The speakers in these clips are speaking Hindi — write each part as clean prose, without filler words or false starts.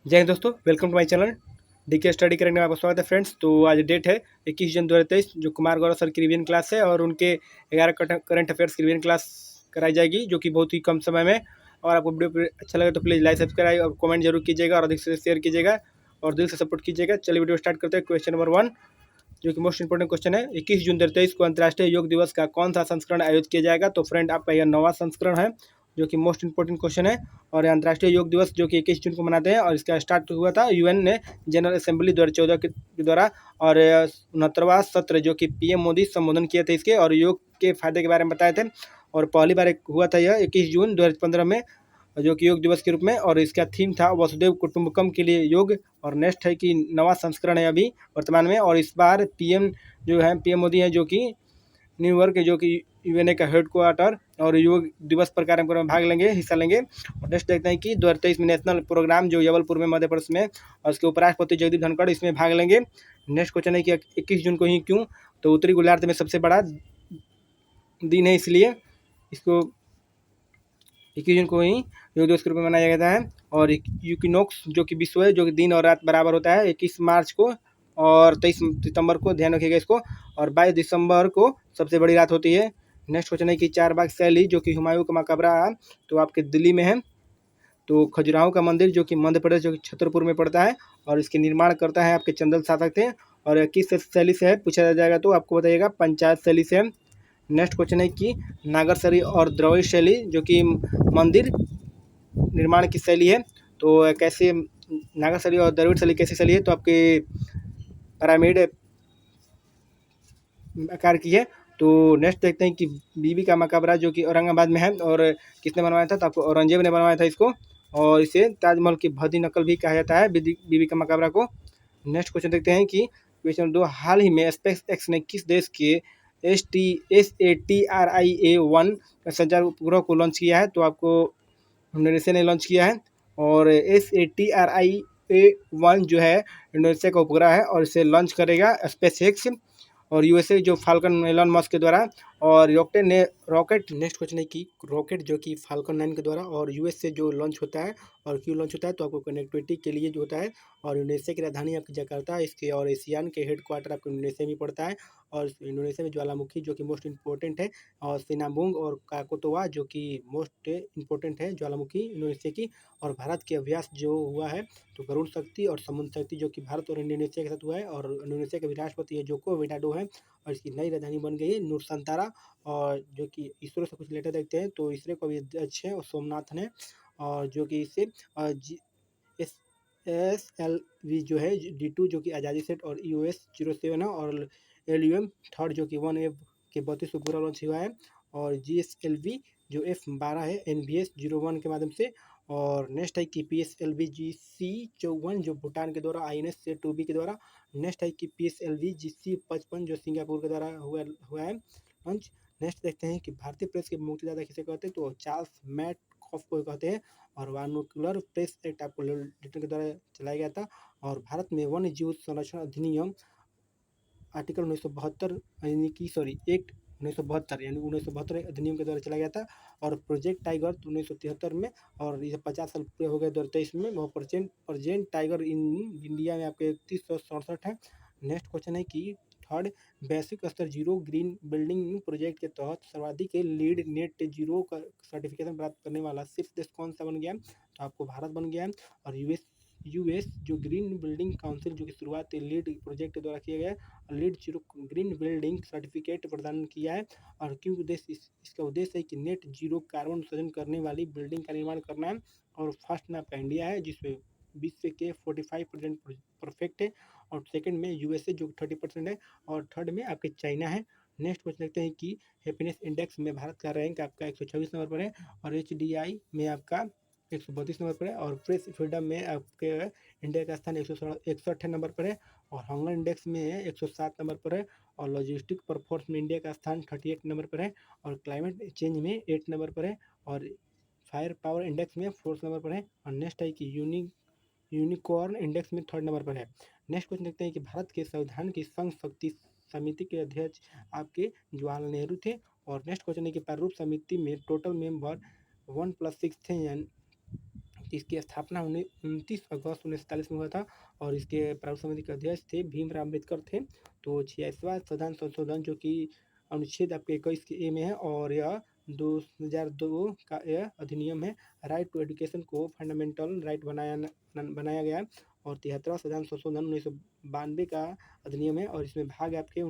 जय हिंद दोस्तों, welcome to my channel. DK study करेंगे, आपका स्वागत है फ्रेंड्स। तो आज डेट है 21 जून 2023, जो कुमार गौरव सर की रिवीजन क्लास है और उनके 11 करंट अफेयर्स की रिवीजन क्लास कराई जाएगी, जो कि बहुत ही कम समय में। और आपको वीडियो अच्छा लगे तो प्लीज़ लाइक सब्सक्राइब और कमेंट जरूर कीजिएगा और अधिक से शेयर कीजिएगा और दिल से सपोर्ट कीजिएगा। चलिए वीडियो स्टार्ट करते हैं। क्वेश्चन नंबर 1, जो कि मोस्ट इंपोर्टेंट क्वेश्चन है, 21 जून 2023 को अंतर्राष्ट्रीय योग दिवस का कौन सा संस्करण आयोजित किया जाएगा? तो फ्रेंड, आपका यह 9वां संस्करण है, जो कि मोस्ट इंपोर्टेंट क्वेश्चन है। और यह अंतर्राष्ट्रीय योग दिवस जो कि 21 जून को मनाते हैं और इसका स्टार्ट हुआ था यूएन ने जनरल असेंबली 2014 के द्वारा। और 69वां सत्र जो कि पीएम मोदी संबोधन किए थे इसके और योग के फायदे के बारे में बताए थे। और पहली बार हुआ था यह 21 जून 2015 में, जो कि योग दिवस के रूप में। और इसका थीम था वसुदेव कुटुंबकम के लिए योग। और नेक्स्ट है कि 9वां संस्करण है अभी वर्तमान में। और इस बार पीएम जो है पीएम मोदी है, जो कि न्यूयॉर्क, जो कि यूएनए का हेड क्वार्टर, और योग दिवस पर कार्यक्रम में भाग लेंगे, हिस्सा लेंगे। और नेक्स्ट देखते हैं कि 2023 में नेशनल प्रोग्राम जो जबलपुर में मध्य प्रदेश में, और उसके उपराष्ट्रपति जगदीप धनखड़ इसमें भाग लेंगे। नेक्स्ट क्वेश्चन है कि 21 जून को ही क्यों? तो उत्तरी गोलार्ध में सबसे बड़ा दिन है, इसलिए इसको 21 जून को ही योग दिवस के रूप में मनाया जाता है। और यूकिनोक्स जो कि विश्व है, जो कि दिन और रात बराबर होता है, 21 मार्च को और 23 सितंबर को, ध्यान रखिएगा इसको। और 22 दिसंबर को सबसे बड़ी रात होती है। नेक्स्ट क्वेश्चन है कि चार बाग शैली जो कि हुमायूं का मकबरा तो आपके दिल्ली में है। तो खजुराहो का मंदिर जो कि मध्य प्रदेश, जो कि छतरपुर में पड़ता है, और इसके निर्माण करता है आपके चंदन साधक थे। और किस शैली से है पूछा जाएगा तो आपको बताइएगा पंचायत शैली से है। नेक्स्ट क्वेश्चन है कि नागर शैली और द्रविड़ शैली जो कि मंदिर निर्माण की शैली है, तो कैसे नागर शैली और द्रविड़ शैली कैसी शैली है? तो आपके पिरामिड आकार की है। तो नेक्स्ट देखते हैं कि बीबी का मकबरा जो कि औरंगाबाद में है, और किसने बनवाया था? तो आपको औरंगजेब ने बनवाया था इसको। और इसे ताजमहल की भद्दी नकल भी कहा जाता है बीबी का मकबरा को। नेक्स्ट क्वेश्चन देखते हैं कि क्वेश्चन 2, हाल ही में स्पेस एक्स ने किस देश के SATRIA-1 संचार उपग्रह को लॉन्च किया है? तो आपको इंडोनेशिया ने लॉन्च किया है। और SATRIA-1 जो है इंडोनेशिया का उपग्रह है, और इसे लॉन्च करेगा स्पेस एक्स और यूएसए जो फाल्कन एलन मस्क के द्वारा। और रॉकेट नेक्स्ट क्वेश्चन है कि रॉकेट जो कि फाल्कन 9 के द्वारा और यूएस से जो लॉन्च होता है, और क्यों लॉन्च होता है? तो आपको कनेक्टिविटी के लिए जो होता है। और इंडोनेशिया की राजधानी आपकी जकार्ता है इसके, और एशियान के हेड क्वार्टर आपको इंडोनेशिया में पड़ता है। और इंडोनेशिया में ज्वालामुखी जो कि मोस्ट इंपॉर्टेंट है, और सिनामुंग और काकोतोवा जो कि मोस्ट इंपॉर्टेंट है ज्वालामुखी इंडोनेशिया की। और भारत के अभ्यास जो हुआ है, तो वरुण शक्ति और समुद्र शक्ति जो कि भारत और इंडोनेशिया के साथ हुआ है। और इंडोनेशिया के भी राष्ट्रपति है जोको विडोडो है, और इसकी नई राजधानी बन गई है नूरसंतारा। और जो कि इसरो से कुछ लेटर देखते हैं, तो इसरो का भी अध्यक्ष है और सोमनाथन है। और जो कि इससे SLV जो है D2 जो कि आज़ादी सेट, और EOS-07 है। और LUM थर्ड जो कि 1A के 32 उपग्रह लॉन्च हुआ है। और GSLV जो F12 है NVS-01 के माध्यम से। और नेक्स्ट है कि PSLV GC-54 जो भूटान के द्वारा INS से 2B के द्वारा। नेक्स्ट है कि PSLV GC-55 जो सिंगापुर के द्वारा हुआ है लॉन्च। नेक्स्ट देखते हैं कि भारतीय प्रेस के मुक्तिदाता किसे कहते हैं? तो चार्ल्स मैटकॉफ को कहते हैं। और वानुकुलर प्रेस एक्ट आपको ब्रिटेन के द्वारा चलाया गया था। और भारत में वन्य जीव संरक्षण अधिनियम आर्टिकल 1972 यानी कि एक्ट 1972 यानी 1972 अधिनियम के द्वारा चलाया गया था। और प्रोजेक्ट टाइगर 1973 में, और ये 50 साल पूरे हो गए 2023 में। वो प्रोजेक्ट टाइगर इन इंडिया में आपके 3167 है। नेक्स्ट क्वेश्चन है कि थर्ड, वैश्विक स्तर जीरो ग्रीन बिल्डिंग प्रोजेक्ट के तहत सर्वाधिक लीड नेट जीरो का सर्टिफिकेशन प्राप्त करने वाला शीर्ष देश कौन सा बन गया? तो आपको भारत बन गया है। और यूएस जो ग्रीन बिल्डिंग काउंसिल जो की शुरुआत लीड प्रोजेक्ट के द्वारा किया गया है, lead zero green building certificate प्रदान किया है। और क्यों उद्देश्य इसका उद्देश्य है कि नेट जीरो कार्बन उत्सर्जन करने वाली बिल्डिंग का निर्माण करना है। और फर्स्ट में आपका इंडिया है जिसमें विश्व के 45% परफेक्ट है। और सेकंड में यूएसए जो 30% है। और थर्ड में आपके चाइना है। नेक्स्ट क्वेश्चन देखते हैं कि हैप्पीनेस इंडेक्स में भारत का रैंक आपका 126 नंबर पर है। और HDI में आपका 132 नंबर पर है। और प्रेस फ्रीडम में आपके इंडिया का स्थान 161 नंबर पर है। और हंगर इंडेक्स में 107 नंबर पर है। और लॉजिस्टिक परफॉर्मेंस में इंडिया का स्थान 38 नंबर पर है। और क्लाइमेट चेंज में 8 नंबर पर है। और फायर पावर इंडेक्स में 4 नंबर पर है। और नेक्स्ट है कि यूनिकॉर्न इंडेक्स में 3rd नंबर पर है। नेक्स्ट क्वेश्चन देखते हैं कि भारत के संविधान की संघ शक्ति समिति के अध्यक्ष आपके जवाहरलाल नेहरू थे। और नेक्स्ट क्वेश्चन है कि प्रारूप समिति में टोटल मेंबर 1+6 थे, यानी इसकी स्थापना 29 अगस्त 1947 में हुआ था और इसके प्रारूप समिति के अध्यक्ष थे भीमराव अम्बेडकर थे। तो 86वां संविधान संशोधन जो कि अनुच्छेद आपके 21 के ए में है और यह 2002 का यह अधिनियम है। राइट टू एजुकेशन को फंडामेंटल राइट बनाया गया और 73वां संविधान संशोधन 1992 का अधिनियम है और इसमें भाग आपके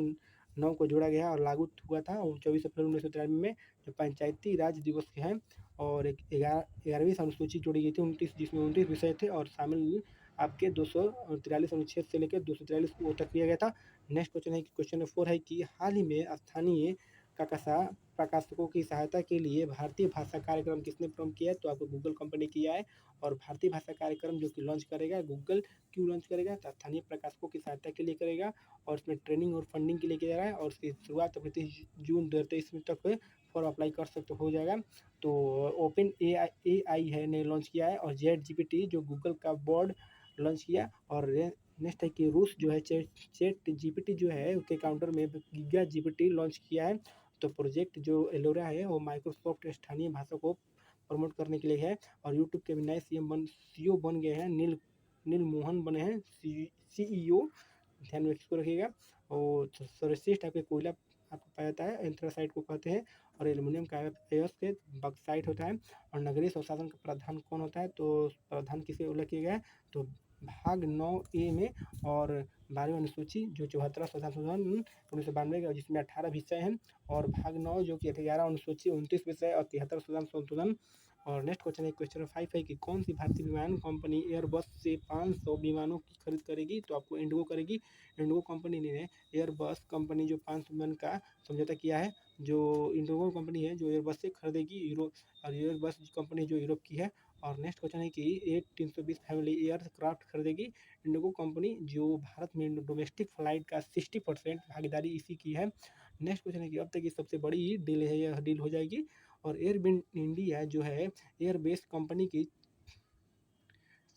9 को जोड़ा गया और लागू हुआ था और 24 अप्रैल 1993 में जो पंचायती राज दिवस है और 11वीं अनुसूची जोड़ी गई थी 29 जिसमें 29 विषय थे और शामिल आपके 243 अनुच्छेद से लेकर 243 को तक किया गया था। नेक्स्ट क्वेश्चन है कि क्वेश्चन नंबर 4 है कि हाल ही में स्थानीय काकासा प्रकाशकों की सहायता के लिए भारतीय भाषा कार्यक्रम किसने प्रारंभ किया है? तो आपको गूगल कंपनी किया है और भारतीय भाषा कार्यक्रम जो कि लॉन्च करेगा गूगल क्यों लॉन्च करेगा? तो स्थानीय प्रकाशकों की सहायता के लिए करेगा और इसमें ट्रेनिंग और फंडिंग के लिए किया जा रहा है और इसकी शुरुआत 30 जून 2023 तक फॉर अप्लाई कर सकते हो जाएगा। तो ओपन AI है ने लॉन्च किया है और ChatGPT जो गूगल का बोर्ड लॉन्च किया और नेक्स्ट है कि रूस जो है ChatGPT जो है उसके काउंटर में गीगा GPT लॉन्च किया है। तो प्रोजेक्ट जो एलोरा है वो माइक्रोसॉफ्ट स्थानीय भाषा को प्रमोट करने के लिए है और यूट्यूब के भी नए CEO बन गए हैं नील मोहन बने हैं CEO। ध्यान में इसको रखिएगा। और सर्वश्रेष्ठ आपके कोयला आपको पाया जाता है एंथ्रासाइट को कहते हैं और एल्युमिनियम का अयस्क बक्साइट होता है और नगरीय स्वशासन का प्रधान कौन होता है? तो प्रधान किसे उल्लेख किया गया है? तो भाग 9A में और 12वीं अनुसूची जो 74वां संशोधन 1992 का जिसमें 18 विषय हैं और भाग 9 जो कि 11 अनुसूची 29 विषय और 73 संशोधन। और नेक्स्ट क्वेश्चन है क्वेश्चन 5 है कि कौन सी भारतीय विमान कंपनी एयरबस से 500 विमानों की खरीद करेगी? तो आपको इंडिगो करेगी। इंडिगो कंपनी ने एयरबस कंपनी जो 500 विमान का समझौता किया है जो इंडिगो कंपनी है जो एयरबस से खरीदेगी और एयरबस कंपनी जो यूरोप की है। और नेक्स्ट क्वेश्चन है कि 320 फैमिली एयरक्राफ्ट खरीदेगी इंडिगो कंपनी जो भारत में डोमेस्टिक फ्लाइट का 60% भागीदारी इसी की है। नेक्स्ट क्वेश्चन है कि अब तक की सबसे बड़ी डील है यह डील हो जाएगी और इंडिया जो है एयरबेस कंपनी की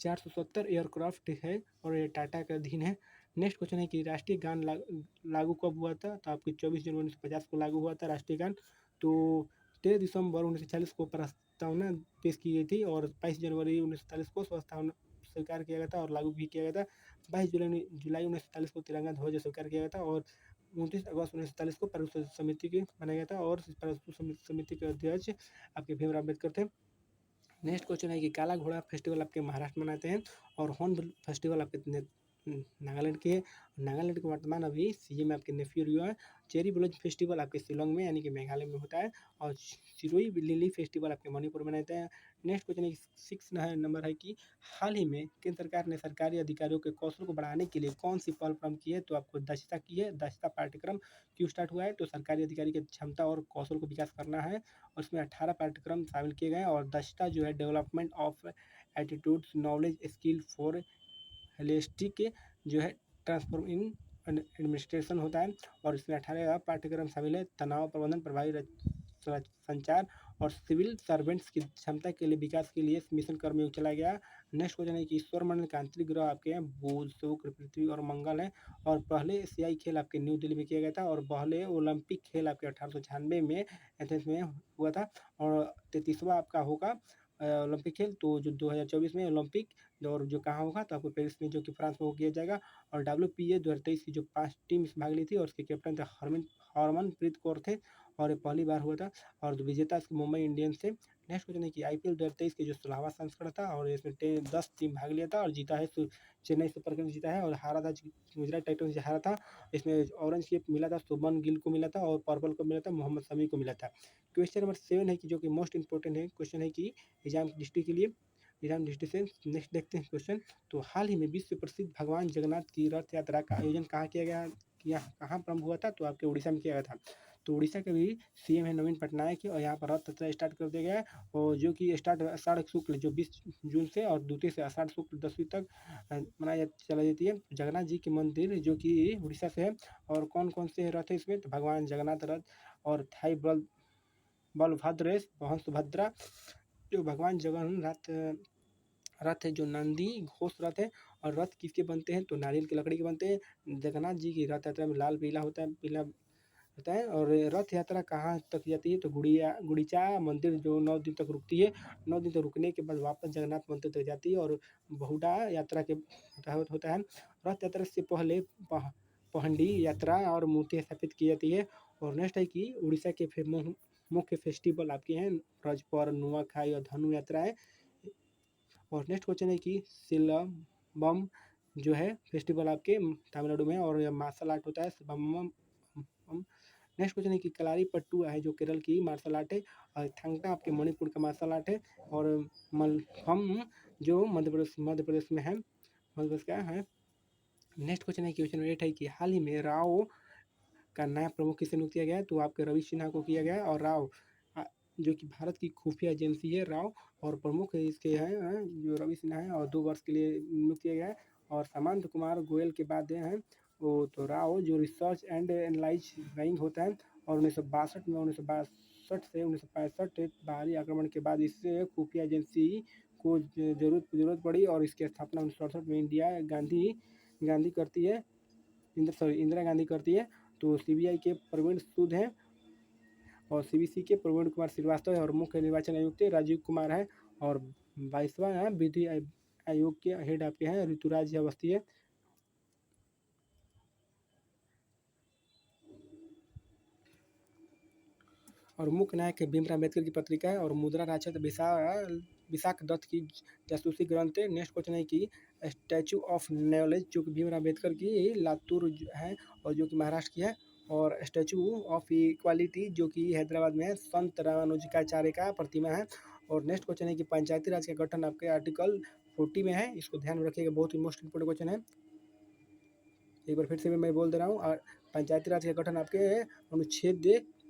470 एयरक्राफ्ट है और ये टाटा के अधीन है। नेक्स्ट क्वेश्चन है कि राष्ट्रीय गान लागू कब हुआ था? तो आपकी 24 जनवरी 1950 को लागू हुआ था राष्ट्रीय गान। तो 13 दिसंबर 1940 को प्रस्तावना पेश की गई थी और 22 जनवरी 1940 को प्रस्तावना स्वीकार किया गया था और लागू भी किया गया था। 22 जुलाई 1940 को तिरंगा ध्वज स्वीकार किया गया था और 29 अगस्त 1940 को प्रारूप समिति के बनाया गया था और प्रारूप समिति के अध्यक्ष आपके भीमराव अम्बेडकर थे। नेक्स्ट क्वेश्चन है कि काला घोड़ा फेस्टिवल आपके महाराष्ट्र मनाते हैं और हॉर्नबिल फेस्टिवल आपके नागालैंड के नागालैंड के वर्तमान अभी CM आपके नेफ्यू रियो है। चेरी ब्लॉसम फेस्टिवल आपके शिलोंग में यानी कि मेघालय में होता है और सिरोई लिली फेस्टिवल आपके मणिपुर में मनाते हैं। नेक्स्ट क्वेश्चन है 6 नंबर है कि हाल ही में केंद्र सरकार ने सरकारी अधिकारियों के कौशल को बढ़ाने के लिए कौन सी पहल प्रारंभ की है? तो आपको दक्षता की है। दक्षता पाठ्यक्रम क्यों स्टार्ट हुआ है? तो सरकारी अधिकारी की क्षमता और कौशल को विकास करना है और उसमें 18 पाठ्यक्रम शामिल किए गए और दक्षता जो है development of attitudes knowledge skill for holistic जो है ट्रांसफॉर्म इन एडमिनिस्ट्रेशन होता है और इसमें 18 पाठ्यक्रम शामिल है। तनाव प्रबंधन प्रभावी संचार और सिविल सर्वेंट्स की क्षमता के लिए विकास के लिए मिशन कर्मयोग चलाया गया। नेक्स्ट क्वेश्चन है कि ईश्वर मंडल के आंतरिक ग्रह आपके हैं बुध शुक्र पृथ्वी और मंगल है और पहले एशियाई खेल आपके न्यू दिल्ली में किया गया था और पहले ओलंपिक खेल आपके 1896 में एथेंस में हुआ था और 33वां आपका होगा ओलंपिक खेल तो जो 2024 में ओलंपिक और जो कहाँ होगा तो आपको पेरिस में जो कि फ्रांस में वो किया जाएगा। और WPA 2023 की जो 5 टीम भाग ली थी और उसके कैप्टन थे हरमनप्रीत कौर थे और ये पहली बार हुआ था और विजेता इसकी मुंबई इंडियंस थे। नेक्स्ट क्वेश्चन है कि IPL 2023 के जो 16वां संस्करण था और इसमें 10 टीम भाग लिया था और जीता है चेन्नई सुपर किंग्स जीता है और हारा था गुजरात टाइटंस हारा था। इसमें ऑरेंज कैप मिला था शुभमन गिल को मिला था और पर्पल को मिला था मोहम्मद शमी को मिला था। क्वेश्चन नंबर 7 है कि जो कि मोस्ट इंपॉर्टेंट है क्वेश्चन है कि एग्जाम डिस्ट्रिक्ट के लिए एग्जाम डिस्ट्रिक्ट से नेक्स्ट देखते हैं क्वेश्चन। तो हाल ही में विश्व प्रसिद्ध भगवान जगन्नाथ की रथ यात्रा का आयोजन कहाँ किया गया कहाँ प्रारंभ हुआ था? तो आपके उड़ीसा में किया गया था। तो उड़ीसा के भी CM है नवीन पटनायक और यहाँ पर रथ यात्रा स्टार्ट कर दिया गया है और जो कि स्टार्ट आषाढ़ शुक्ल जो 20 जून से और द्वितीय से आषाढ़ शुक्ल 10वीं तक मनाई चला जाती है। जगन्नाथ जी के मंदिर जो कि उड़ीसा से है और कौन कौन से रथ है इसमें? तो भगवान जगन्नाथ रथ और थाई बलभद्र वाहन सुभद्रा जो भगवान जगन्नाथ रथ है जो नंदी घोष रथ है और रथ किसके बनते हैं? तो नारियल की लकड़ी के बनते हैं। जगन्नाथ जी की रथ यात्रा में लाल पीला होता है पीला होता है। और रथ यात्रा कहाँ तक जाती है तो गुड़ीचा मंदिर जो 9 दिन तक रुकती है। 9 दिन तक रुकने के बाद वापस जगन्नाथ मंदिर तक जाती है और बहुड़ा यात्रा के होता है। रथ यात्रा से पहले पहंडी यात्रा और मूर्ति स्थापित की जाती है। और नेक्स्ट है कि उड़ीसा के मुख्य फेस्टिवल आपके हैं रज पर्व, नुआखाई और धनु यात्रा है। और नेक्स्ट क्वेश्चन है कि सिलबम जो है फेस्टिवल आपके तमिलनाडु में और मार्शल आर्ट होता है सिलबम। नेक्स्ट क्वेश्चन है कि कलारी पट्टू है जो केरल की मार्शल आर्ट है और थंगटा आपके मणिपुर का मार्शल आर्ट है और मलखम जो मध्य प्रदेश में है, मध्य प्रदेश का है। नेक्स्ट क्वेश्चन है क्वेश्चन 8 है कि हाल ही में राव का नया प्रमुख किसे नियुक्त किया गया है तो आपके रवि सिन्हा को किया गया है। और राव जो कि भारत की खुफिया एजेंसी है राव और प्रमुख इसके हैं जो रवि सिन्हा है और 2 वर्ष के लिए नियुक्त किया गया है। और सामंत कुमार गोयल के बाद हैं वो तो राव जो रिसर्च एंड एनालाइज रैंक होता है। और 1962 में 1962 से 1965 बाहरी आक्रमण के बाद इससे खुफिया एजेंसी को जरूरत पड़ी और इसकी स्थापना 1968 में गांधी करती है इंदिरा गांधी करती है। तो सीबीआई के प्रवीण सूद हैं और सीबीसी के प्रवीण कुमार श्रीवास्तव है और मुख्य निर्वाचन आयुक्त राजीव कुमार है। और 22वां है विधि आयोग के हेड आपके हैं ऋतुराज अवस्थी है। और मुख्य नायक भीमराव अम्बेडकर की पत्रिका है और मुद्रा राक्षस विशाख दत्त की जासूसी ग्रंथ है। नेक्स्ट क्वेश्चन है कि स्टैचू ऑफ नॉलेज जो कि भीमराव अम्बेडकर की लातूर है और जो कि महाराष्ट्र की है। और स्टैचू ऑफ इक्वालिटी जो कि हैदराबाद में है संत रामानुजाचार्य का प्रतिमा है। और नेक्स्ट क्वेश्चन है कि पंचायती राज का गठन आपके आर्टिकल 40 में है, इसको ध्यान में रखिएगा, बहुत ही मोस्ट इंपोर्टेंट क्वेश्चन है। एक बार फिर से मैं बोल दे रहा हूँ और पंचायती राज का गठन आपके अनुच्छेद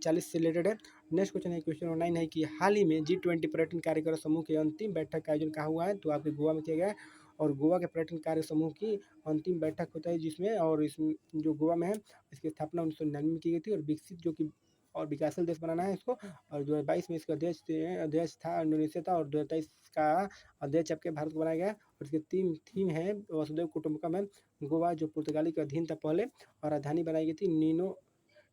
40 से रिलेटेड है। नेक्स्ट क्वेश्चन है क्वेश्चन 9 है कि हाल ही में G20 पर्यटन कार्यक्रम समूह की अंतिम बैठक का आयोजन कहाँ हुआ है तो आपके गोवा में किया गया है। और गोवा के पर्यटन कार्य समूह की अंतिम बैठक होता है जिसमें और इसमें जो गोवा में है इसकी स्थापना 1999 में की गई थी और विकसित जो कि और विकासशील देश बनाना है इसको। और 2022 में इसका अध्यक्ष था इंडोनेशिया था और 2023 का अध्यक्ष आपके भारत को बनाया गया। और इसकी थीम है वसुधैव कुटुंबकम है। गोवा जो पुर्तगाली का अधीन था पहले और राजधानी बनाई गई थी नीनो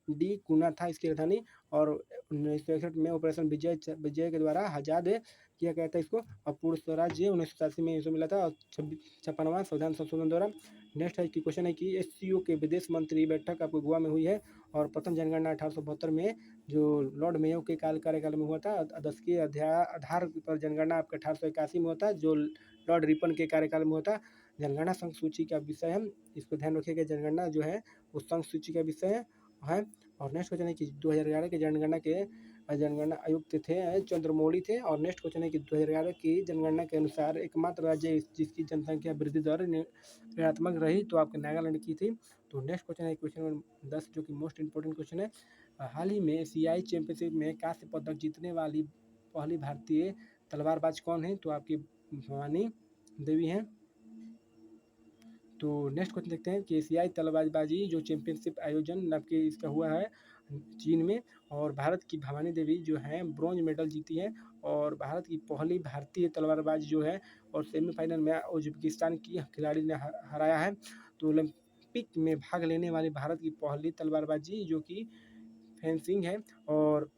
डी कुना था इसकी राजधानी। और 1961 में ऑपरेशन विजय के द्वारा आजाद किया गया था इसको। और पूर्ण स्वराज्य 1987 में इसे मिला था और 56वां संविधान संशोधन द्वारा। नेक्स्ट है कि क्वेश्चन है कि SCO के विदेश मंत्री बैठक आपको गोवा में हुई है। और प्रथम जनगणना 1872 में जो लॉर्ड मेयो के कार्यकाल में हुआ था। 10 के आधार पर जनगणना आपका 1881 में होता है जो लॉर्ड रिपन के कार्यकाल में होता। जनगणना संघ सूची का विषय है, इसको ध्यान रखिएगा, जनगणना जो है वो संघ सूची का विषय है। और नेक्स्ट क्वेश्चन है कि 2011 के जनगणना आयुक्त थे चंद्रमौली थे। और नेक्स्ट क्वेश्चन है कि 2011 की जनगणना के अनुसार एकमात्र राज्य जिसकी जनसंख्या वृद्धि दर ऋणात्मक रही तो आपके नागालैंड की थी। तो नेक्स्ट क्वेश्चन है क्वेश्चन 10 जो कि मोस्ट इंपोर्टेंट क्वेश्चन है। हाल ही में एशियाई चैंपियनशिप में कांस्य पदक जीतने वाली पहली भारतीय तलवारबाज कौन है तो आपकी भवानी देवी हैं। तो नेक्स्ट क्वेश्चन देखते हैं कि एशियाई तलवारबाजी जो चैंपियनशिप आयोजन आपके इसका हुआ है चीन में। और भारत की भवानी देवी जो हैं ब्रॉन्ज मेडल जीती हैं और भारत की पहली भारतीय तलवारबाज जो है और सेमीफाइनल में उज्बेकिस्तान की खिलाड़ी ने हराया है। तो ओलंपिक में भाग लेने वाली भारत की पहली तलवारबाजी जो कि फेंसिंग है। और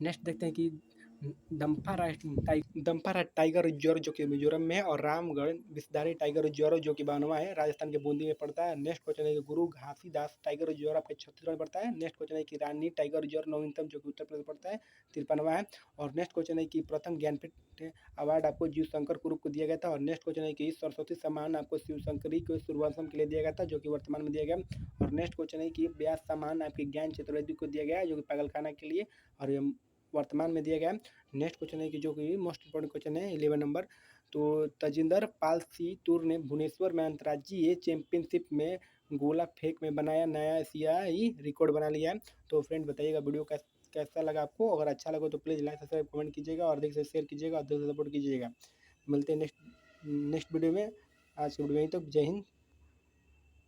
नेक्स्ट देखते हैं कि दम्फा टाइगर रिजर्व जो कि मिजोरम में है और रामगढ़ विषधारी टाइगर रिजर्व जो कि बानवा है राजस्थान के बूंदी में पड़ता है। नेक्स्ट क्वेश्चन है कि गुरु घासीदास टाइगर रिजर्व आपके छत्तीसगढ़ में पड़ता है। नेक्स्ट क्वेश्चन है कि रानी टाइगर रिजर्व नवीनतम जो कि उत्तर प्रदेश में पड़ता है 53वां है। और नेक्स्ट क्वेश्चन है कि प्रथम ज्ञानपीठ अवार्ड आपको जीव शंकर कुरूप को दिया गया था। और नेक्स्ट क्वेश्चन है कि सरस्वती सम्मान आपको शिव शंकरी को सूर्यवंशम के लिए दिया गया था जो कि वर्तमान में दिया गया। और नेक्स्ट क्वेश्चन है कि व्यास सम्मान आपके ज्ञान चतुर्वेदी को दिया गया है जो कि पागलखाना के लिए और वर्तमान में दिया गया है। नेक्स्ट क्वेश्चन है कि जो कि मोस्ट इंपोर्टेंट क्वेश्चन है 11 नंबर। तो तजिंदर पाल सी तूर ने भुवनेश्वर में अंतर्राज्यीय चैंपियनशिप में गोला फेंक में बनाया नया एशियाई रिकॉर्ड बना लिया है। तो फ्रेंड बताइएगा वीडियो कैसा लगा आपको, अगर अच्छा लगा तो प्लीज़ लाइक सब्सक्राइब कमेंट कीजिएगा और अधिक से शेयर कीजिएगा और अधिक से सपोर्ट कीजिएगा। मिलते हैं नेक्स्ट वीडियो में। आज की वीडियो यहीं तक। जय हिंद।